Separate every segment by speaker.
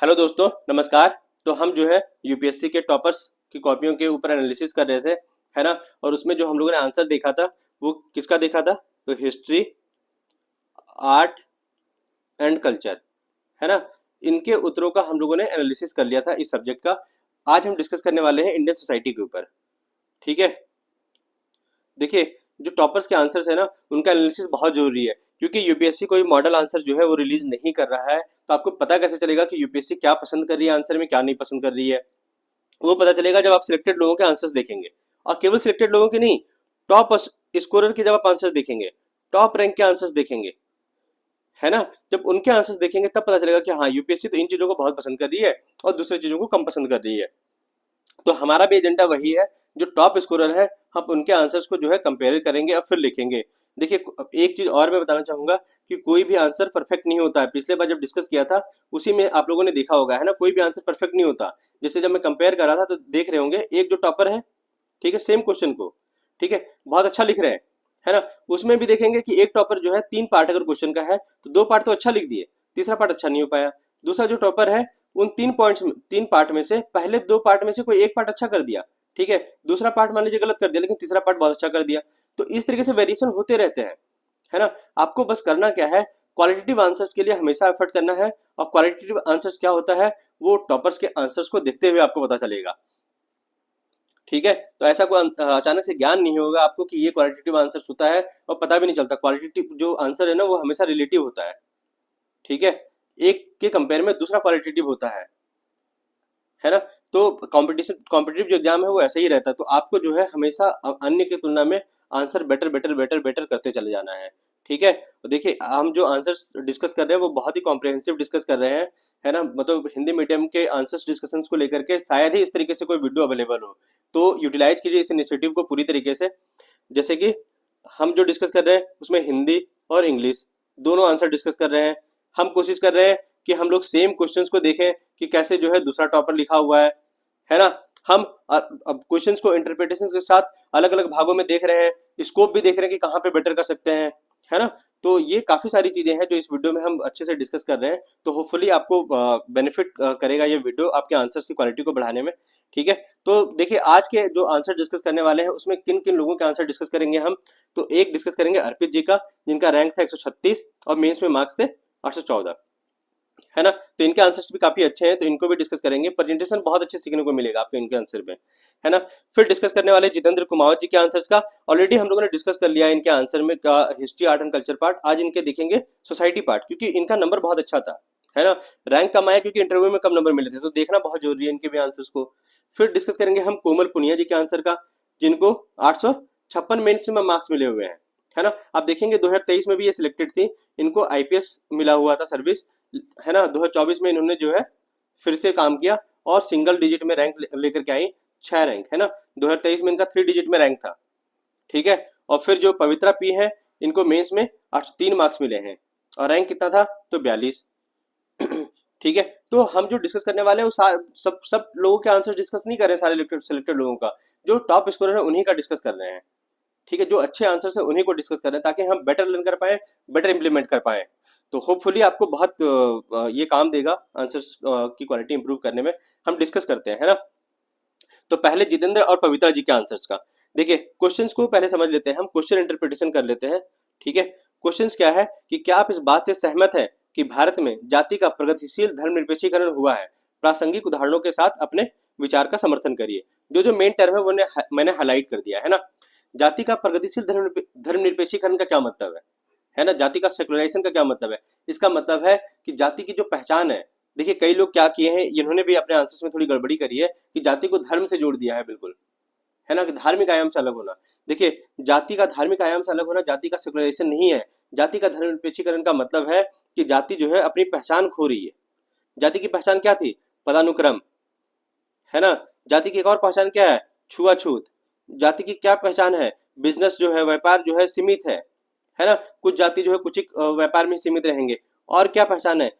Speaker 1: Hello दोस्तों, नमस्कार। तो हम जो है यूपीएससी के टॉपर्स की कॉपियों के ऊपर एनालिसिस कर रहे थे, है ना। और उसमें जो हम लोगों ने आंसर देखा था वो किसका देखा था? तो हिस्ट्री, आर्ट एंड कल्चर, है ना। इनके उत्तरों का हम लोगों ने एनालिसिस कर लिया था इस सब्जेक्ट का। आज हम डिस्कस करने वाले हैं इंडियन सोसाइटी के ऊपर। ठीक है। देखिए, जो टॉपर्स के आंसर्स है ना, उनका एनालिसिस बहुत जरूरी है, क्योंकि यूपीएससी कोई मॉडल आंसर जो है वो रिलीज नहीं कर रहा है। तो आपको पता कैसे चलेगा कि यूपीएससी क्या पसंद कर रही है आंसर में, क्या नहीं पसंद कर रही है? वो पता चलेगा जब आप सिलेक्टेड लोगों के आंसर्स देखेंगे। और केवल सिलेक्टेड लोगों के नहीं, टॉप स्कोरर के जब आप आंसर देखेंगे, टॉप रैंक के आंसर्स देखेंगे, है ना। जब उनके आंसर्स देखेंगे तब पता चलेगा कि हाँ, यूपीएससी तो इन चीजों को बहुत पसंद कर रही है और दूसरी चीजों को कम पसंद कर रही है। तो हमारा भी एजेंडा वही है, जो टॉप स्कोरर है हम उनके आंसर्स को जो है कंपेयर करेंगे और फिर लिखेंगे। देखिए, एक चीज और मैं बताना चाहूंगा कि कोई भी आंसर परफेक्ट नहीं होता है। पिछले बार जब डिस्कस किया था उसी में आप लोगों ने देखा होगा, है ना, कोई भी आंसर परफेक्ट नहीं होता। जैसे जब मैं कंपेयर कर रहा था तो देख रहे होंगे, एक जो टॉपर है, ठीक है, सेम क्वेश्चन को, ठीक है, बहुत अच्छा लिख रहे हैं, है ना। उसमें भी देखेंगे कि एक टॉपर जो है 3 पार्ट अगर क्वेश्चन का है तो 2 पार्ट तो अच्छा लिख दिए, तीसरा पार्ट अच्छा नहीं हो पाया। दूसरा जो टॉपर है, उन 3 पार्ट में से पहले 2 पार्ट में से कोई एक पार्ट अच्छा कर दिया, ठीक है, दूसरा पार्ट मान लीजिए गलत कर दिया, लेकिन तीसरा पार्ट बहुत अच्छा कर दिया। तो इस तरीके से वेरिएशन होते रहते हैं, है ना। आपको बस करना क्या है, क्वालिटेटिव आंसर्स के लिए हमेशा एफर्ट करना है। और क्वालिटेटिव आंसर्स क्या होता है, वो टॉपर्स के आंसर्स को देखते हुए आपको पता चलेगा। ठीक है। तो ऐसा कोई अचानक से ज्ञान नहीं होगा आपको कि ये क्वालिटेटिव आंसर होता है, और पता भी नहीं चलता। क्वालिटेटिव जो आंसर है ना, वो हमेशा रिलेटिव होता है, ठीक है। एक के कंपेयर में दूसरा क्वालिटेटिव होता है ना। तो कॉम्पिटिटिव जो एग्जाम है वो ऐसा ही रहता है। तो आपको जो है हमेशा अन्य की तुलना में answer better better better better करते चले जाना है, ठीक है। तो देखिए, हम जो आंसर्स डिस्कस कर रहे हैं वो बहुत ही कॉम्प्रिहेंसिव डिस्कस कर रहे हैं, है ना। मतलब हिंदी मीडियम के आंसर्स डिस्कशन को लेकर के शायद ही इस तरीके से कोई वीडियो अवेलेबल हो। तो यूटिलाइज कीजिए इस इनिशिएटिव को पूरी तरीके से। जैसे कि हम जो डिस्कस कर रहे हैं उसमें हिंदी और इंग्लिश दोनों आंसर डिस्कस कर रहे हैं। हम कोशिश कर रहे हैं कि हम लोग सेम क्वेश्चंस को देखें कि कैसे जो है दूसरा टॉपर लिखा हुआ है ना। हम अब क्वेश्चंस को इंटरप्रिटेशन के साथ अलग अलग भागों में देख रहे हैं, स्कोप भी देख रहे हैं कि कहाँ पे बेटर कर सकते हैं, है ना। तो ये काफी सारी चीजें हैं जो इस वीडियो में हम अच्छे से डिस्कस कर रहे हैं। तो होपफुली आपको बेनिफिट करेगा ये वीडियो आपके आंसर्स की क्वालिटी को बढ़ाने में, ठीक है। तो देखिए, आज के जो आंसर डिस्कस करने वाले हैं उसमें किन किन लोगों के आंसर डिस्कस करेंगे हम। तो एक डिस्कस करेंगे अर्पित जी का, जिनका रैंक था 136 और मेंस में मार्क्स थे 814, है ना। तो इनके आंसर्स भी काफी अच्छे हैं, तो इनको भी डिस्कस करेंगे। प्रेजेंटेशन बहुत अच्छे सीखने को मिलेगा आपको इनके आंसर में, है ना। फिर डिस्कस करने वाले जितेंद्र कुमावत जी के आंसर्स का ऑलरेडी हम लोगों ने डिस्कस कर लिया है इनके आंसर में का history, art and culture part. आज इनके देखेंगे सोसाइटी पार्ट, क्योंकि इनका नंबर बहुत अच्छा था, है ना। रैंक कम आया क्योंकि इंटरव्यू में कम नंबर मिले थे, तो देखना बहुत जरूरी है इनके भी आंसर्स को। फिर डिस्कस करेंगे हम कोमल पुनिया जी के आंसर का, जिनको 856 मैक्सिमम मार्क्स मिले हुए हैं, है ना। आप देखेंगे 2023 में भी ये सिलेक्टेड थी, इनको आईपीएस मिला हुआ था सर्विस, है ना। 2024 में इन्होंने जो है फिर से काम किया और सिंगल डिजिट में रैंक लेकर के आई, 6 रैंक, है ना। 2023 में इनका 3 डिजिट में रैंक था, ठीक है। और फिर जो पवित्रा पी है, इनको मेंस में 803 मार्क्स मिले हैं और रैंक कितना था? तो 42, ठीक है। तो हम जो डिस्कस करने वाले हैं वो सब सब लोगों के आंसर डिस्कस नहीं कर रहे हैं, सारे सिलेक्टेड लोगों का। जो टॉप स्कोरर है उन्हीं का डिस्कस कर रहे हैं, ठीक है। जो अच्छे आंसर्स है उन्हीं को डिस्कस कर रहे हैं, ताकि हम बेटर लर्न कर पाए, बेटर इंप्लीमेंट कर पाए। तो होपफुली आपको बहुत ये काम देगा आंसर्स की क्वालिटी इंप्रूव करने में। हम डिस्कस करते हैं, है ना। तो पहले जितेंद्र और पवित्रा जी के आंसर्स का देखिए। क्वेश्चंस को पहले समझ लेते हैं, हम क्वेश्चन इंटरप्रिटेशन कर लेते हैं, ठीक है। क्वेश्चंस क्या है कि क्या आप इस बात से सहमत हैं कि भारत में जाति का प्रगतिशील धर्मनिरपेक्षीकरण हुआ है? प्रासंगिक उदाहरणों के साथ अपने विचार का समर्थन करिए। जो जो मेन टर्म है वो मैंने हाईलाइट कर दिया, है ना। जाति का प्रगतिशील धर्मनिरपेक्षीकरण का क्या मतलब है ना। जाति का सेकुलराइजेशन का क्या मतलब है? इसका मतलब है कि जाति की जो पहचान है, देखिए कई लोग क्या किए हैं, इन्होंने भी अपने आंसर्स में थोड़ी गड़बड़ी करी है कि जाति को धर्म से जोड़ दिया है, बिल्कुल, है ना, कि धार्मिक आयाम से अलग होना। देखिए, जाति का धार्मिक आयाम से अलग होना जाति का सेकुलराइजेशन नहीं है। जाति का धर्मनिरपेक्षीकरण का मतलब है कि जाति जो है अपनी पहचान खो रही है। जाति की पहचान क्या थी? पदानुक्रम, है ना। जाति की एक और पहचान क्या है? छुआछूत। जाति की क्या पहचान है? बिजनेस जो है, व्यापार जो है सीमित है ना। कुछ जाति जो है कुछ ही व्यापार में सीमित रहेंगे। और क्या पहचान है?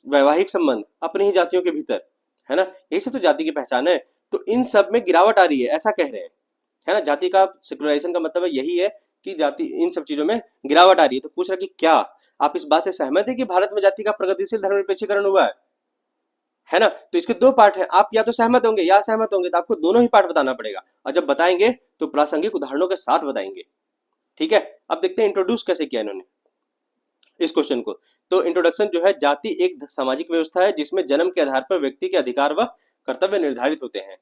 Speaker 1: वैवाहिक संबंध अपनी ही जातियों के भीतर, है ना। यही सब तो जाति की पहचान है। तो इन सब में गिरावट आ रही है, ऐसा कह रहे हैं, है ना। जाति का सेकुलराइजेशन का मतलब है यही है कि जाति इन सब चीजों में गिरावट आ रही है। तो पूछ रहा कि क्या आप इस बात से सहमत है कि भारत में जाति का प्रगतिशील धर्मनिरपेक्षीकरण हुआ है? है ना। तो इसके दो पार्ट हैं, आप या तो सहमत होंगे या असहमत होंगे, तो आपको दोनों ही पार्ट बताना पड़ेगा, और जब बताएंगे तो प्रासंगिक उदाहरणों के साथ बताएंगे। ठीक है, अब देखते हैं इंट्रोड्यूस कैसे किया इन्होंने इस क्वेश्चन को। तो इंट्रोडक्शन जो है, जाति एक सामाजिक व्यवस्था है जिसमें जन्म के आधार पर व्यक्ति के अधिकार व कर्तव्य निर्धारित होते हैं।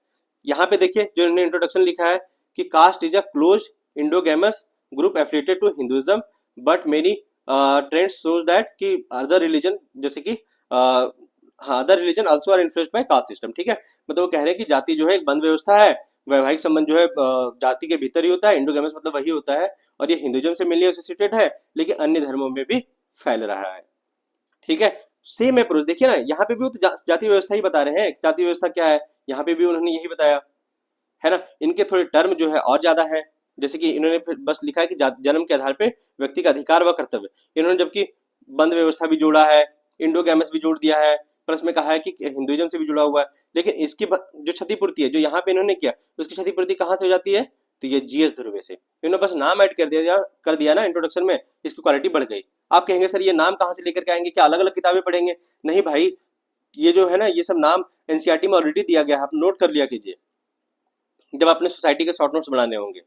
Speaker 1: यहाँ पे देखिए जो इन्होंने इंट्रोडक्शन लिखा है कि caste is a close endogamous group affiliated to Hinduism but many trends shows that कि अदर रिलीजन जैसे कि हाँ other religion also are influenced by caste system. ठीक है, मतलब वो कह रहे हैं कि जाति जो है एक बंद व्यवस्था है, वैवाहिक संबंध जो है जाति के भीतर ही होता है, इंडोगेमस मतलब वही होता है, और ये हिंदुइज्म से मेनली एसोसिएटेड है, लेकिन अन्य धर्मों में भी फैल रहा है। ठीक है, सेम अप्रोच देखिए ना, यहाँ पे भी वो तो जाति व्यवस्था ही बता रहे हैं, जाति व्यवस्था क्या है, यहाँ पे भी उन्होंने यही बताया है ना। इनके थोड़े टर्म जो है और ज्यादा है, जैसे कि इन्होंने फिर बस लिखा है कि जन्म के आधार पे व्यक्ति का अधिकार व कर्तव्य, इन्होंने जबकि बंद व्यवस्था भी जोड़ा है, इंडोगैमस भी जोड़ दिया है, प्लस में कहा है कि हिंदुइज्म से भी जुड़ा हुआ है, लेकिन इसकी जो क्षतिपूर्ति है जो यहाँ पे इन्होंने किया, उसकी क्षतिपूर्ति कहाँ से हो जाती है, तो ये जीएस ध्रुवे से। इन्होंने बस नाम ऐड कर दिया ना इंट्रोडक्शन में, इसकी क्वालिटी बढ़ गई। आप कहेंगे सर ये नाम कहाँ से लेकर के आएंगे, क्या अलग अलग किताबें पढ़ेंगे? नहीं भाई, ये जो है ना ये सब नाम एनसीईआरटी में ऑलरेडी दिया गया है, आप नोट कर लिया कीजिए जब आपने सोसाइटी के शॉर्ट नोट्स बनाने होंगे।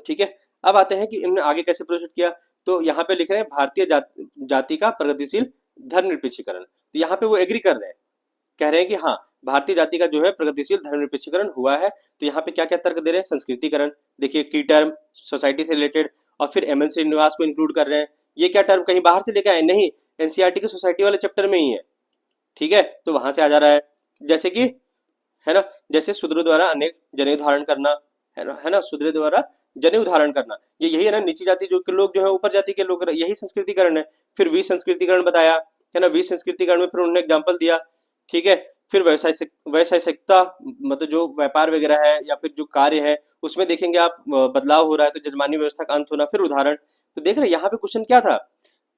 Speaker 1: ठीक है, अब आते हैं कि इन्होंने आगे कैसे प्रोसीड किया। तो यहाँ पे लिख रहे हैं भारतीय जाति का प्रगतिशील धर्मनिरपेक्षीकरण। तो यहाँ पे वो एग्री कर रहे हैं, कह रहे हैं कि हाँ भारतीय जाति का जो है प्रगतिशील धर्मनिरपेक्षीकरण हुआ है। तो यहाँ पे क्या क्या तर्क दे रहे हैं, संस्कृतिकरण देखिए की टर्म सोसाइटी से रिलेटेड, और फिर एम एल श्रीनिवास को इंक्लूड कर रहे हैं। ये क्या टर्म कहीं बाहर से लेके आए, नहीं, एनसीईआरटी के सोसाइटी वाले चैप्टर में ही है। ठीक है, तो वहां से आ जा रहा है, जैसे कि है ना, जैसे शूद्र द्वारा अनेक जनेऊ धारण करना, है ना, शूद्र द्वारा जनेऊ धारण करना, ये यही है ना, नीची जाति जो के लोग जो है ऊपर जाति के लोग, यही संस्कृतिकरण है। फिर विसंस्कृतिकरण बताया है ना, विसंस्कृतिकरण में फिर उन्होंने एग्जाम्पल दिया। ठीक है, फिर वैश्विकता मतलब जो व्यापार वगैरह है या फिर जो कार्य है उसमें देखेंगे आप बदलाव हो रहा है, तो जजमानी व्यवस्था का अंत होना, फिर उदाहरण। तो देख रहे यहाँ पे क्वेश्चन क्या था,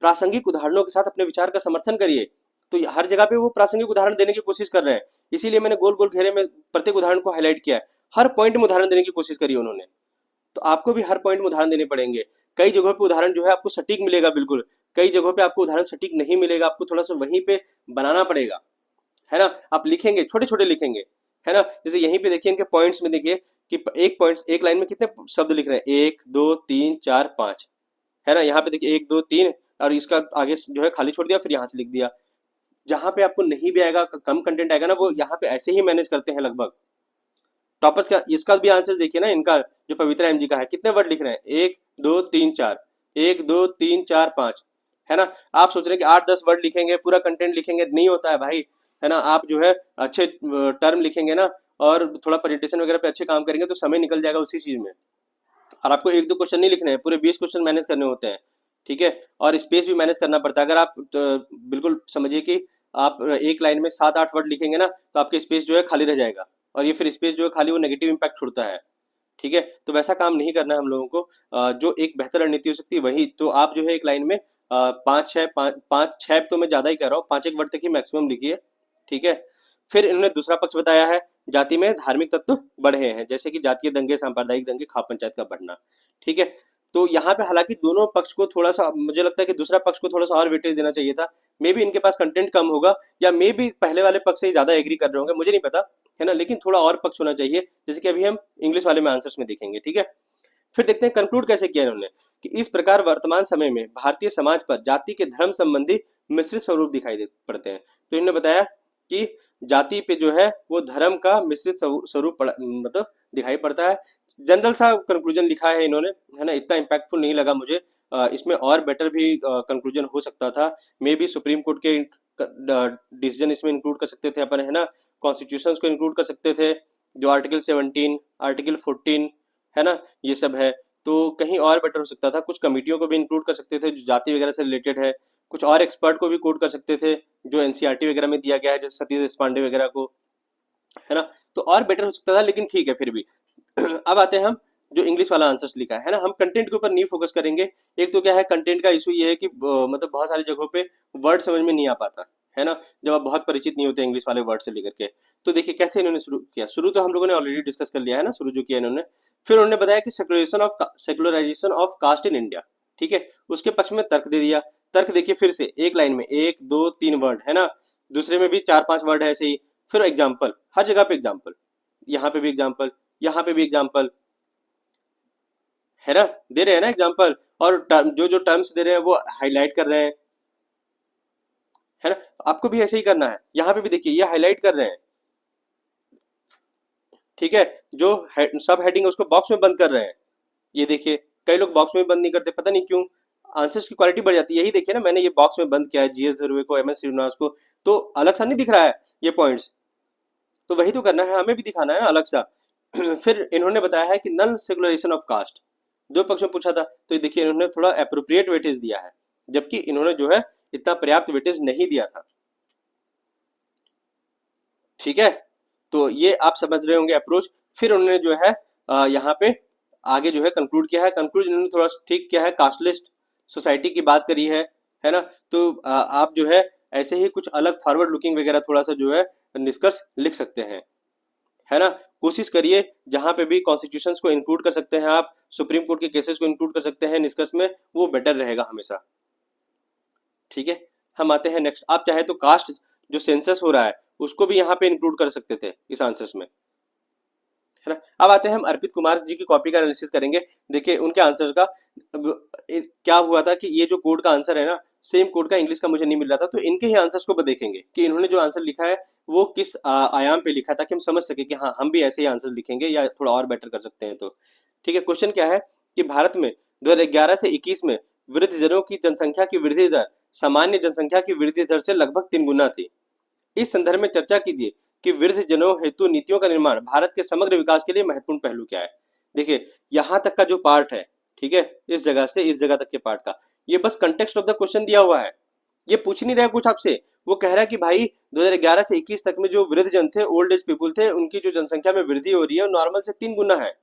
Speaker 1: प्रासंगिक उदाहरणों के साथ अपने विचार का समर्थन करिए। तो हर जगह पे वो प्रासंगिक उदाहरण देने की कोशिश कर रहे हैं, इसीलिए मैंने गोल गोल घेरे में प्रत्येक उदाहरण को हाईलाइट किया है। हर पॉइंट में उदाहरण देने की कोशिश करी उन्होंने, तो आपको भी हर पॉइंट में उदाहरण देने पड़ेंगे। कई जगहों पे उदाहरण जो है आपको सटीक मिलेगा बिल्कुल, कई जगहों पे आपको उदाहरण सटीक नहीं मिलेगा, आपको थोड़ा सा वहीं पे बनाना पड़ेगा, है ना। आप लिखेंगे छोटे छोटे लिखेंगे, है ना, जैसे यहीं पे देखिए इनके पॉइंट्स में देखिए कि एक पॉइंट एक लाइन में कितने शब्द लिख रहे हैं, 1 2 3 4 5, है ना। यहाँ पे देखिए 1 2 3 और इसका आगे जो है खाली छोड़ दिया, फिर यहाँ से लिख दिया। जहां पे आपको नहीं भी आएगा, कम कंटेंट आएगा ना, वो यहाँ पे ऐसे ही मैनेज करते हैं लगभग टॉपर्स का। इसका भी आंसर देखिए ना, इनका जो पवित्रा एम जी का है, कितने वर्ड लिख रहे हैं, 1 2 3 4, 1 2 3 4 5, है ना। आप सोच रहे हैं कि 8-10 वर्ड लिखेंगे, पूरा कंटेंट लिखेंगे, नहीं होता है भाई, है ना। आप जो है अच्छे टर्म लिखेंगे ना, और थोड़ा प्रेजेंटेशन वगैरह पे अच्छे काम करेंगे तो समय निकल जाएगा उसी चीज में। और आपको 1-2 क्वेश्चन नहीं लिखने हैं, पूरे 20 क्वेश्चन मैनेज करने होते हैं। ठीक है, और स्पेस भी मैनेज करना पड़ता है। अगर आप बिल्कुल समझिए कि आप एक लाइन में 7-8 वर्ड लिखेंगे ना, तो आपके स्पेस जो है खाली रह जाएगा, और ये फिर स्पेस जो है खाली वो नेगेटिव इम्पैक्ट छोड़ता है। ठीक है, तो वैसा काम नहीं करना है हम लोगों को। जो एक बेहतर रणनीति हो सकती है वही, तो आप जो है एक लाइन में 5-6 तो मैं ज्यादा ही कह रहा हूँ, 5 एक वर्ड तक ही मैक्सिमम लिखिए। ठीक है, फिर इन्होंने दूसरा पक्ष बताया है, जाति में धार्मिक तत्व बढ़े हैं, जैसे कि जातीय दंगे, सांप्रदायिक दंगे, खाप पंचायत का बढ़ना। ठीक है, तो यहाँ पे हालांकि दोनों पक्ष को थोड़ा सा, मुझे लगता है कि दूसरा पक्ष को थोड़ा सा और वेटेज देना चाहिए था। मे बी इनके पास कंटेंट कम होगा, या मे बी पहले वाले पक्ष से ही ज्यादा एग्री कर रहे होंगे, मुझे नहीं पता, है ना, लेकिन थोड़ा और पक्ष होना चाहिए, जैसे कि अभी हम इंग्लिश वाले में आंसर्स में देखेंगे। ठीक है, फिर देखते हैं कंक्लूड कैसे किया इन्होंने, कि इस प्रकार वर्तमान समय में भारतीय समाज पर जाति के धर्म संबंधी मिश्रित स्वरूप दिखाई दे पड़ते हैं। तो इन्होंने बताया कि जाति पे जो है वो धर्म का मिश्रित स्वरूप मतलब दिखाई पड़ता है। जनरल सा कंक्लूजन लिखा है इन्होंने, है ना, इतना इम्पैक्टफुल नहीं लगा मुझे। इसमें और बेटर भी कंक्लूजन हो सकता था। मे बी सुप्रीम कोर्ट के डिसीजन इसमें इंक्लूड कर सकते थे अपन, है ना, कॉन्स्टिट्यूशन को इंक्लूड कर सकते थे, जो आर्टिकल 17, आर्टिकल 14, है ना, ये सब है। तो कहीं और बेटर हो सकता था, कुछ कमिटियों को भी इंक्लूड कर सकते थे जो जाति वगैरह से रिलेटेड है, कुछ और एक्सपर्ट को भी कोट कर सकते थे जो एनसीईआरटी वगैरह में दिया गया है, जैसे सतीश देशपांडे वगैरह को, है ना, तो और बेटर हो सकता था, लेकिन ठीक है फिर भी। अब आते हैं हम जो इंग्लिश वाला आंसर्स लिखा है ना, हम कंटेंट के ऊपर नहीं फोकस करेंगे। एक तो क्या है, कंटेंट का इशू ये है कि मतलब बहुत सारी जगहों पे वर्ड समझ में नहीं आ पाता, है ना, जब आप बहुत परिचित नहीं होते इंग्लिश वाले वर्ड से लेकर के। तो देखिए कैसे इन्होंने शुरू किया, शुरू तो हम लोगों ने ऑलरेडी डिस्कस कर लिया है ना, शुरू जो किया इन्होंने। फिर उन्होंने बताया कि secularisation of cast in India, ठीक है, उसके पक्ष में तर्क दे दिया। तर्क देखिए फिर से एक लाइन में 1 2 3 वर्ड, है ना, दूसरे में भी 4-5 वर्ड है ऐसे ही, फिर एग्जाम्पल, हर जगह पे एग्जाम्पल, यहाँ पे भी एग्जाम्पल, यहाँ पे भी एग्जाम्पल, है ना, दे रहे हैं ना एग्जाम्पल, और जो जो टर्म्स दे रहे हैं वो हाईलाइट कर रहे हैं, है ना। आपको भी ऐसे ही करना है, यहाँ पे भी देखिए ये हाईलाइट कर रहे हैं, ठीक है। जो सब हेडिंग है उसको बॉक्स में बंद कर रहे हैं, ये देखिए कई लोग बॉक्स में बंद नहीं करते, पता नहीं क्यों, आंसर्स की क्वालिटी बढ़ जाती है। यही देखिए ना, मैंने ये बॉक्स में बंद किया है, जीएस धुर्वे को, एमएस श्रीनिवास को, तो अलग सा नहीं दिख रहा है ये पॉइंट्स, तो वही तो करना है, हमें भी दिखाना है ना अलग सा। फिर इन्होंने बताया है कि नन सेकुलराइजेशन ऑफ कास्ट, दो पक्ष में पूछा था, तो ये देखिए इन्होंने थोड़ा अप्रोप्रिएट वेटेज दिया है, जबकि इन्होंने जो है इतना पर्याप्त वेटेज नहीं दिया था, ठीक है। तो ये आप समझ रहे होंगे अप्रोच। फिर उन्होंने जो है यहाँ पे आगे जो है कंक्लूड किया है, कंक्लूड इन्होंने थोड़ा ठीक किया है, कास्टलिस्ट सोसाइटी की बात करी है ना। तो आप जो है ऐसे ही कुछ अलग फॉरवर्ड लुकिंग वगैरह थोड़ा सा जो है निष्कर्ष लिख सकते हैं, है ना। कोशिश करिए जहां पे भी कॉन्स्टिट्यूशंस को इंक्लूड कर सकते हैं आप, सुप्रीम कोर्ट के केसेस को इंक्लूड कर सकते हैं निष्कर्ष में, वो बेटर रहेगा हमेशा, ठीक है। हम आते हैं नेक्स्ट, आप चाहे तो कास्ट जो सेंसस हो रहा है उसको भी यहाँ पे इंक्लूड कर सकते थे इस आंसर्स में, है ना। अब आते हैं हम अर्पित कुमार जी की कॉपी का एनालिसिस करेंगे। देखिए उनके आंसर का क्या हुआ था कि ये जो कोड का आंसर है ना, सेम कोड का इंग्लिश का मुझे नहीं मिल रहा था, तो इनके ही आंसर्स को देखेंगे कि इन्होंने जो आंसर लिखा है वो किस आयाम पे लिखा, ताकि हम समझ सके कि हाँ हम भी ऐसे ही आंसर लिखेंगे या थोड़ा और बेटर कर सकते हैं। तो ठीक है, क्वेश्चन क्या है कि भारत में 2011 से 21 में वृद्ध जनों की जनसंख्या की वृद्धि दर सामान्य जनसंख्या की वृद्धि दर से लगभग 3 गुना थी। इस संदर्भ में चर्चा कीजिए कि वृद्ध जनों हेतु नीतियों का निर्माण भारत के समग्र विकास के लिए महत्वपूर्ण पहलू क्या है। देखिए यहाँ तक का जो पार्ट है, ठीक है, इस जगह से इस जगह तक के पार्ट का, ये बस कंटेक्स्ट ऑफ द क्वेश्चन दिया हुआ है, ये पूछ नहीं रहा है कुछ आपसे। वो कह रहा है कि भाई 2011 से 21 तक में जो वृद्ध जन थे, ओल्ड एज पीपुल थे, उनकी जो जनसंख्या में वृद्धि हो रही है नॉर्मल से 3 गुना है,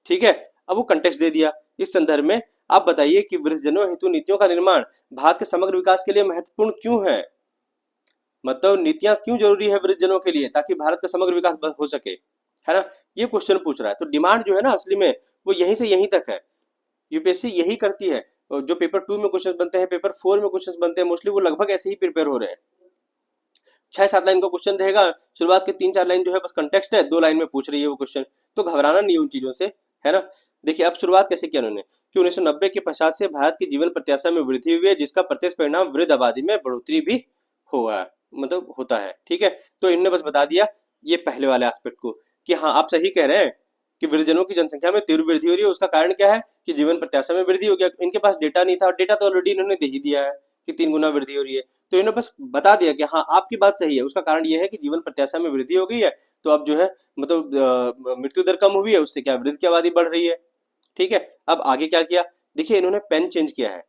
Speaker 1: ठीक है। अब वो कंटेक्स्ट दे दिया, इस संदर्भ में आप बताइए कि वृद्ध जनों हेतु नीतियों का निर्माण भारत के समग्र विकास के लिए महत्वपूर्ण क्यों है, मतलब नीतियां क्यों जरूरी है वृद्ध जनों के लिए, ताकि भारत का समग्र विकास हो सके, है ना। ये क्वेश्चन पूछ रहा है, तो डिमांड जो है ना असली में वो यहीं से यहीं तक है, यूपीएससी यही करती है। जो पेपर 2 में क्वेश्चन बनते हैं, पेपर 4 में क्वेश्चन बनते हैं, मोस्टली वो लगभग ऐसे ही प्रिपेयर हो रहे हैं। 6-7 लाइन का क्वेश्चन रहेगा, शुरुआत के 3-4 लाइन जो है बस कंटेक्स्ट है, 2 लाइन में पूछ रही है वो क्वेश्चन, तो घबराना नहीं उन चीजों से, है ना। देखिए अब शुरुआत कैसे किया उन्होंने कि 1990 के पश्चात से भारत की जीवन प्रत्याशा में वृद्धि हुई है, जिसका प्रत्यक्ष परिणाम वृद्ध आबादी में बढ़ोतरी भी हुआ है, मतलब होता है, ठीक है। तो इन्होंने बस बता दिया ये पहले वाले एस्पेक्ट को कि हाँ आप सही कह रहे हैं कि वृद्धजनों की जनसंख्या में तीव्र वृद्धि हो रही है, उसका कारण क्या है कि जीवन प्रत्याशा में वृद्धि हो गया। इनके पास डेटा नहीं था, और डेटा तो ऑलरेडी इन्होंने दे ही दिया है कि 3 गुना वृद्धि हो रही है, तो इन्होंने बस बता दिया कि हाँ आपकी बात सही है, उसका कारण यह है कि जीवन प्रत्याशा में वृद्धि हो गई है, तो अब जो है मतलब मृत्यु दर कम हुई है, उससे क्या वृद्ध की आबादी बढ़ रही है, ठीक है। अब आगे क्या किया, देखिए इन्होंने पेन चेंज किया है,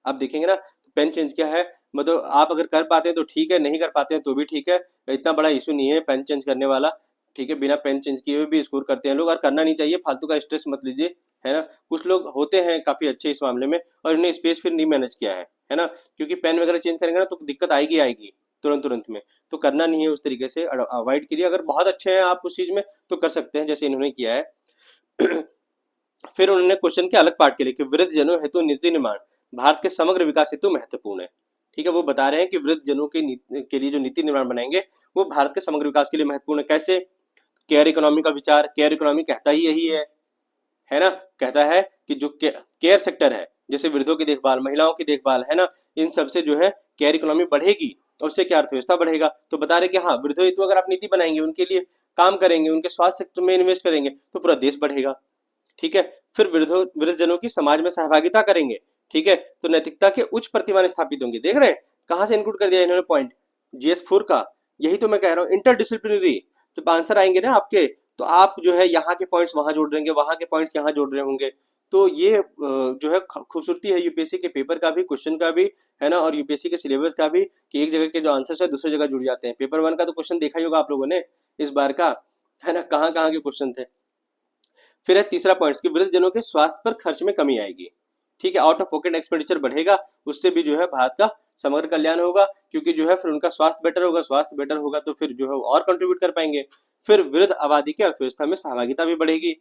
Speaker 1: आप देखेंगे ना पेन चेंज किया है, मतलब आप अगर कर पाते हैं तो ठीक है, नहीं कर पाते हैं तो भी ठीक है, इतना बड़ा इशू नहीं है पेन चेंज करने वाला, ठीक है। बिना पेन चेंज किए हुए भी स्कोर करते हैं लोग, और करना नहीं चाहिए, फालतू का स्ट्रेस मत लीजिए, है ना। कुछ लोग होते हैं काफी अच्छे इस मामले में, और इन्हें स्पेस फिर नहीं मैनेज किया है ना, क्योंकि पेन वगैरह चेंज करेंगे ना तो दिक्कत आएगी आएगी तुरंत तुरंत में, तो करना नहीं है, उस तरीके से अवॉइड करिए। अगर बहुत अच्छे हैं आप उस चीज में तो कर सकते हैं जैसे इन्होंने किया है। फिर उन्होंने क्वेश्चन के अलग पार्ट के लिए कि वृद्ध जनों हेतु नीति निर्माण भारत के समग्र विकास हेतु महत्वपूर्ण है, ठीक है। वो बता रहे हैं कि वृद्ध जनों के लिए जो नीति निर्माण बनाएंगे वो भारत के समग्र विकास के लिए महत्वपूर्ण है। कैसे, केयर इकोनॉमी का विचार, केयर इकोनॉमी कहता ही यही है ना, कहता है कि जो केयर सेक्टर है, जैसे वृद्धों की देखभाल, महिलाओं की देखभाल, है ना, इन सब से जो है केयर इकोनॉमी बढ़ेगी, और उससे क्या अर्थव्यवस्था बढ़ेगा। तो बता रहे कि हाँ वृद्धों हेतु अगर आप नीति बनाएंगे, उनके लिए काम करेंगे, उनके स्वास्थ्य सेक्टर में इन्वेस्ट करेंगे, तो पूरा देश बढ़ेगा, ठीक है। फिर वृद्ध जनों की समाज में सहभागिता करेंगे, ठीक है, तो नैतिकता के उच्च प्रतिमान स्थापित होंगे। देख रहे हैं कहां से इंक्लूड कर दिया इन्होंने पॉइंट, जीएस 4 का, यही तो मैं कह रहा हूँ, इंटरडिसिप्लिनरी। जब आंसर आएंगे ना आपके, तो आप जो है यहाँ के पॉइंट्स वहां जोड़ देंगे, वहां के पॉइंट्स यहाँ जोड़ रहे होंगे, तो ये जो है खूबसूरती है यूपीएससी के पेपर का भी, क्वेश्चन का भी, है ना, और यूपीएससी के सिलेबस का भी, कि एक जगह के जो आंसर है दूसरी जगह जुड़ जाते हैं। पेपर 1 का तो क्वेश्चन देखा ही होगा आप लोगों ने इस बार का, है ना, कहाँ कहाँ के क्वेश्चन थे। फिर है तीसरा पॉइंट कि वृद्ध जनों के स्वास्थ्य पर खर्च में कमी आएगी, ठीक है, आउट ऑफ पॉकेट एक्सपेंडिचर बढ़ेगा, उससे भी जो है भारत का समग्र कल्याण होगा, क्योंकि जो है फिर उनका स्वास्थ्य बेटर होगा, स्वास्थ्य बेटर होगा तो फिर जो है और कंट्रीब्यूट कर पाएंगे। फिर वृद्ध आबादी की अर्थव्यवस्था में सहभागिता भी बढ़ेगी,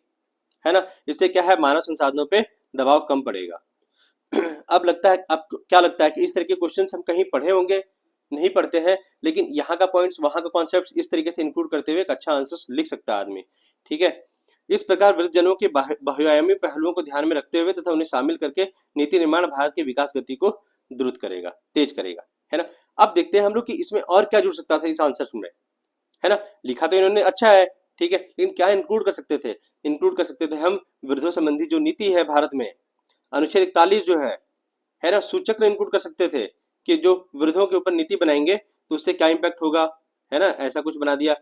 Speaker 1: है ना, इससे क्या है मानव संसाधनों पे दबाव कम पड़ेगा। अब लगता है, अब क्या लगता है कि इस तरह के क्वेश्चन हम कहीं पढ़े होंगे नहीं पढ़ते हैं, लेकिन यहाँ का पॉइंट्स वहाँ का कॉन्सेप्ट इस तरीके से इंक्लूड करते हुए एक अच्छा आंसर लिख सकता है आदमी। ठीक है, इस प्रकार वृद्धजनों के बहुआयामी पहलुओं को ध्यान में रखते हुए तथा उन्हें शामिल करके नीति निर्माण भारत की विकास गति को द्रुत करेगा, तेज करेगा, है ना। अब देखते हैं हम लोग कि इसमें और क्या जुड़ सकता था इस आंसर में, है ना। लिखा तो इन्होंने अच्छा है, ठीक है, लेकिन क्या इंक्लूड कर सकते थे? इंक्लूड कर सकते थे हम वृद्धों संबंधी जो नीति है भारत में, अनुच्छेद 41 जो है ना, सूचक्र इंक्लूड कर सकते थे कि जो वृद्धों के ऊपर नीति बनाएंगे तो उससे क्या इम्पैक्ट होगा, है ना, ऐसा कुछ बना दिया।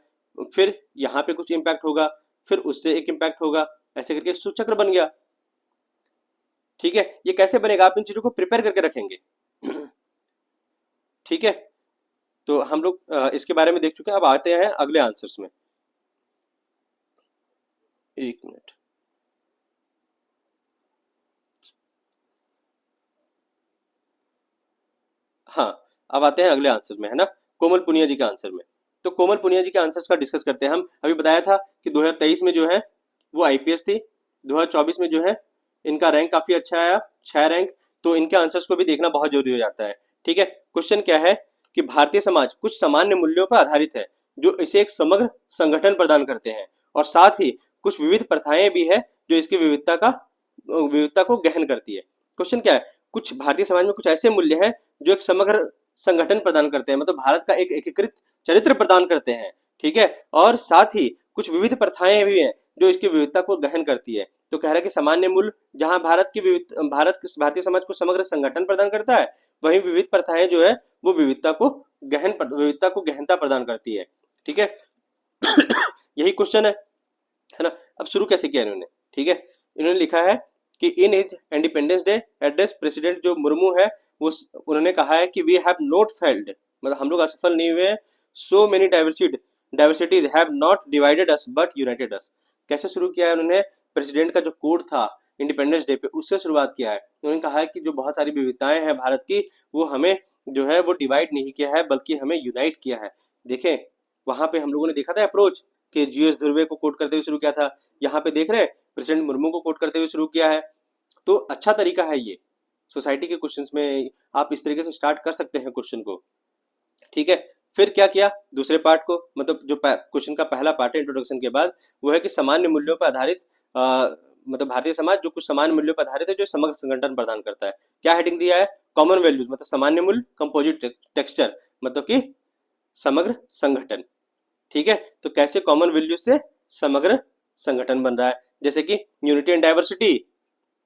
Speaker 1: फिर यहाँ पे कुछ इम्पैक्ट होगा, फिर उससे एक इम्पैक्ट होगा, ऐसे करके सूचक्र बन गया। ठीक है, ये कैसे बनेगा, आप इन चीजों को प्रिपेयर करके रखेंगे। ठीक है, तो हम लोग इसके बारे में देख चुके हैं। अब आते हैं अगले आंसर्स में। एक मिनट, हाँ, अब आते हैं अगले आंसर में, है ना, कोमल पुनिया जी के आंसर में। तो कोमल पुनिया जी के आंसर्स का डिस्कस करते हैं हम। अभी बताया था कि 2023 में जो है वो आईपीएस थी, 2024 में जो है इनका रैंक काफी अच्छा आया, 6 रैंक। तो इनके आंसर्स को भी देखना बहुत जरूरी हो जाता है। ठीक है, क्वेश्चन क्या है कि भारतीय समाज कुछ सामान्य मूल्यों पर आधारित है जो इसे एक समग्र संगठन प्रदान करते हैं, और साथ ही कुछ विविध प्रथाएं भी है जो इसकी विविधता को गहन करती है। क्वेश्चन क्या है, कुछ भारतीय समाज में कुछ ऐसे मूल्य हैं जो एक समग्र संगठन प्रदान करते हैं, मतलब भारत का एक एकीकृत चरित्र प्रदान करते हैं। ठीक है, और साथ ही कुछ विविध प्रथाएं भी हैं जो इसकी विविधता को गहन करती है। तो कह रहा है कि सामान्य मूल्य जहां भारतीय समाज को समग्र संगठन प्रदान करता है, वहीं विविध प्रथाएं जो है वो विविधता को गहनता प्रदान करती है। ठीक है, यही क्वेश्चन है ना। अब शुरू कैसे किया इन्होंने, ठीक है, इन्होंने लिखा है कि in his independence day address president जो मुर्मू है वो उन्होंने कहा है कि वी हैव नॉट फेल्ड, मतलब हम लोग असफल नहीं हुए, so many diversities have not divided us but united us. कैसे शुरू किया है उन्होंने, प्रेसिडेंट का जो कोड था इंडिपेंडेंस डे पे उससे शुरुआत किया है। उन्होंने कहा है कि जो बहुत सारी विविधताएं हैं भारत की, वो हमें जो है वो डिवाइड नहीं किया है बल्कि हमें यूनाइट किया है। देखें, वहां पे हम लोगों ने देखा था अप्रोच कि जीएस ध्रुवे को कोट करते हुए शुरू किया था, यहाँ पे देख रहे हैं प्रेसिडेंट मुर्मू को कोट करते हुए शुरू किया है। तो अच्छा तरीका है ये, सोसाइटी के क्वेश्चंस में आप इस तरीके से स्टार्ट कर सकते हैं क्वेश्चन को। ठीक है, फिर क्या किया दूसरे पार्ट को, मतलब जो क्वेश्चन का पहला पार्ट है इंट्रोडक्शन के बाद, वो है कि सामान्य मूल्यों पर आधारित मतलब भारतीय समाज जो कुछ सामान्य मूल्यों पर आधारित है जो समग्र संगठन प्रदान करता है। क्या हेडिंग दिया है, कॉमन वैल्यूज, मतलब सामान्य मूल्य, कंपोजिट टेक्सचर, मतलब कि समग्र संगठन। ठीक है, तो कैसे कॉमन वैल्यूज से समग्र संगठन बन रहा है, जैसे कि यूनिटी एंड डाइवर्सिटी,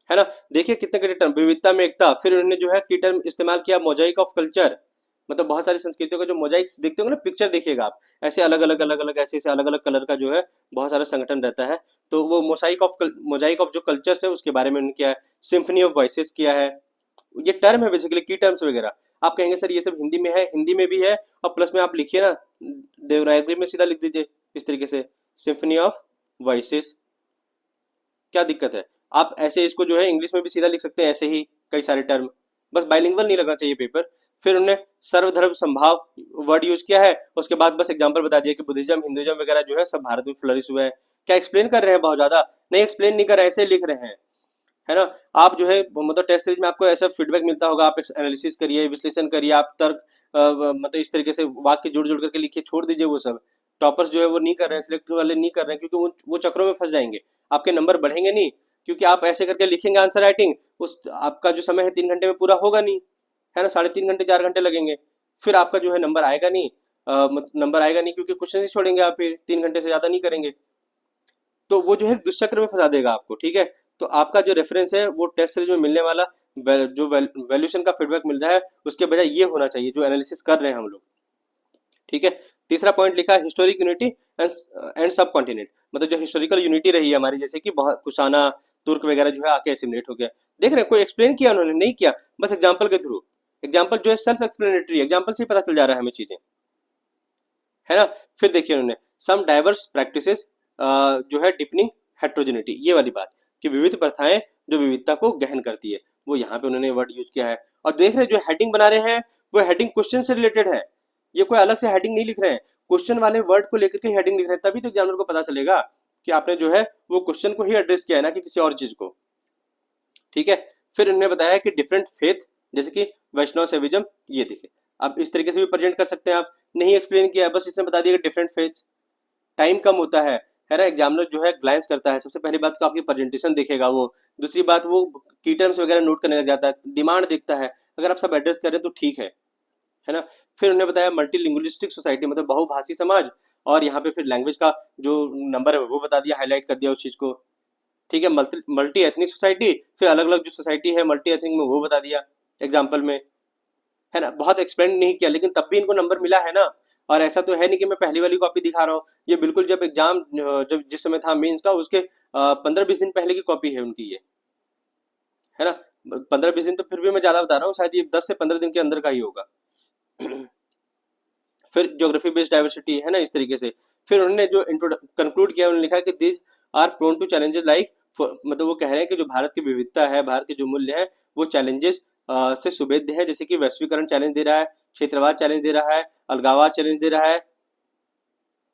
Speaker 1: है ना। देखिए कितने कितने टर्म, विविधता में एकता। फिर उन्होंने जो है की टर्म इस्तेमाल किया मोजाइक ऑफ कल्चर, मतलब बहुत सारी संस्कृतियों का जो मोजाइक देखते हो ना, पिक्चर देखिएगा आप, ऐसे अलग अलग ऐसे अलग अलग कलर का जो है बहुत सारा संगठन रहता है। तो वो मोजाइक ऑफ जो कल्चर है उसके बारे में उन्होंने किया है। सिम्फनी ऑफ वॉइसेस किया है, ये टर्म है बेसिकली, की टर्म्स वगैरह। आप कहेंगे सर ये सब हिंदी में है, हिंदी में भी है, और प्लस में आप लिखिए ना देवनागरी में सीधा लिख दीजिए इस तरीके से, सिम्फनी ऑफ वॉइसेस। क्या दिक्कत है, आप ऐसे इसको जो है इंग्लिश में भी सीधा लिख सकते हैं, ऐसे ही कई सारे टर्म, बस बाइलिंगुअल नहीं लगना चाहिए पेपर। फिर उन्होंने सर्वधर्म संभाव वर्ड यूज किया है, उसके बाद बस एग्जांपल बता दिया कि बुद्धिज्म हिंदुइज्म वगैरह जो है सब भारत में फ्लरिश हुआ है। क्या एक्सप्लेन कर रहे हैं, बहुत ज्यादा नहीं एक्सप्लेन नहीं कर रहे हैं, ऐसे लिख रहे हैं, है ना। आप जो है मतलब टेस्ट सीरीज में आपको ऐसा फीडबैक मिलता होगा, आप एनालिसिस करिए, विश्लेषण करिए, आप तर्क मतलब इस तरीके से वाक्य जुड़ जुड़ करके लिखिए, छोड़ दीजिए वो सब। टॉपर्स जो है वो नहीं कर रहे हैं, सिलेक्ट वाले नहीं कर रहे हैं, क्योंकि वो चक्रों में फंस जाएंगे, आपके नंबर बढ़ेंगे नहीं, क्योंकि आप ऐसे करके लिखेंगे आंसर राइटिंग, उस आपका जो समय है 3 घंटे में पूरा होगा नहीं, है ना, 3.5 घंटे 4 घंटे लगेंगे, फिर आपका जो है नंबर आएगा नहीं, नंबर आएगा नहीं, क्योंकि क्वेश्चन ही छोड़ेंगे आप, फिर 3 घंटे से ज्यादा नहीं करेंगे, तो वो जो है दुष्चक्र में फंसा देगा आपको। ठीक है, तो आपका जो रेफरेंस है वो टेस्ट सीरीज में मिलने वाला जो वैल्यूशन का फीडबैक मिल रहा है उसके बजाय ये होना चाहिए जो एनालिसिस कर रहे हैं हम लोग। ठीक है, तीसरा पॉइंट लिखा है हिस्टोरिक यूनिटी एंड सब कॉन्टिनेंट, मतलब जो हिस्टोरिकल यूनिटी रही है हमारी, जैसे कि बहुत कुशाना तुर्क वगैरह जो है आके एसिमिलेट हो गया। देख रहे हैं कोई एक्सप्लेन किया उन्होंने, नहीं किया, बस एग्जाम्पल के थ्रू, एग्जाम्पल जो है सेल्फ एक्सप्लेनेटरी, एग्जाम्पल से ही पता चल जा रहा है हमें चीजें, है ना। फिर देखिए उन्होंने सम डाइवर्स प्रैक्टिसेस जो है डिपनिंग हेट्रोजेनिटी, ये वाली बात कि विविध प्रथाएं जो विविधता को गहन करती है, वो यहाँ पे उन्होंने वर्ड यूज किया है। और देख रहे जो हेडिंग बना रहे हैं वो हेडिंग क्वेश्चन से रिलेटेड है, ये कोई अलग से हेडिंग नहीं लिख रहे हैं, क्वेश्चन वाले वर्ड को लेकर के हेडिंग लिख रहे हैं, तभी तो एग्जामिनर को पता चलेगा कि आपने जो है वो क्वेश्चन को ही एड्रेस किया है ना कि किसी और चीज को। ठीक है, फिर उन्होंने बताया कि डिफरेंट फेथ, जैसे कि वैष्णव सेविज्म, ये देखिए आप इस तरीके से भी प्रेजेंट कर सकते हैं। आप नहीं एक्सप्लेन किया, बस इसमें बता दिया डिफरेंट फेज, टाइम कम होता है ना। एग्जामिनर जो है ग्लांस करता है, सबसे पहली बात तो आपकी प्रेजेंटेशन देखेगा वो, दूसरी बात वो की टर्म्स वगैरह नोट करने लग जाता है, डिमांड देखता है, अगर आप सब एड्रेस करें तो ठीक है ना। फिर उन्होंने बताया मल्टीलिंग्विस्टिक सोसाइटी, मतलब बहुभाषी समाज, और यहाँ पे फिर लैंग्वेज का जो नंबर है वो बता दिया, हाईलाइट कर दिया उस चीज को। ठीक है, मल्टी एथनिक सोसाइटी, फिर अलग अलग जो सोसाइटी है मल्टी एथनिक में वो बता दिया एग्जाम्पल में, है ना। बहुत एक्सप्लेन नहीं किया, लेकिन तब भी इनको नंबर मिला है ना। और ऐसा तो है नहीं कि मैं पहली वाली कॉपी दिखा रहा हूँ, ये बिल्कुल जब एग्जाम जब जिस समय था मेंस का, उसके 15-20 दिन पहले की कॉपी है उनकी ये, है ना। 15-20 दिन तो फिर भी मैं ज्यादा बता रहा हूँ, शायद ये 10 से 15 दिन के अंदर का ही होगा। फिर ज्योग्राफी बेस्ड डाइवर्सिटी, है ना, इस तरीके से। फिर उन्होंने जो कंक्लूड किया, उन्होंने लिखा कि this are prone to challenges like, मतलब वो कह रहे हैं कि जो भारत की विविधता है, भारत के जो मूल्य हैं, वो चैलेंजेस से सुभेद्य है, जैसे कि वैश्वीकरण चैलेंज दे रहा है, क्षेत्रवाद चैलेंज दे रहा है, अलगाववाद चैलेंज दे रहा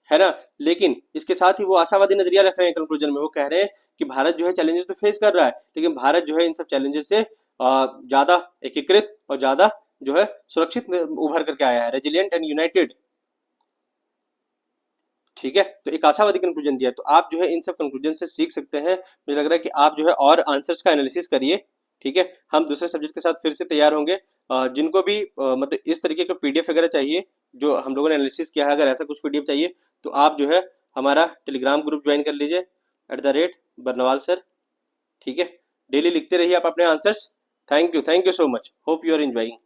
Speaker 1: है ना। लेकिन इसके साथ ही वो आशावादी नजरिया रख रहे हैं कंक्लूजन में, वो कह रहे हैं कि भारत जो है चैलेंजेस तो फेस कर रहा है, लेकिन भारत जो है इन सब चैलेंजेस से ज्यादा एकीकृत और ज्यादा जो है सुरक्षित उभर करके आया है, रेजिलियंट एंड यूनाइटेड। ठीक है, तो एक आशावादी कंक्लूजन दिया, तो आप जो है इन सब कंक्लूजन से सीख सकते हैं। मुझे लग रहा है कि आप जो है और आंसर्स का एनालिसिस करिए। ठीक है, हम दूसरे सब्जेक्ट के साथ फिर से तैयार होंगे। जिनको भी मतलब इस तरीके का पीडीएफ वगैरह चाहिए जो हम लोगों ने एनालिसिस किया है, अगर ऐसा कुछ पीडीएफ चाहिए तो आप जो है हमारा टेलीग्राम ग्रुप ज्वाइन कर लीजिए, @बर्नवाल सर। ठीक है, डेली लिखते रहिए आप अपने answers. Thank you so much, hope you are enjoying.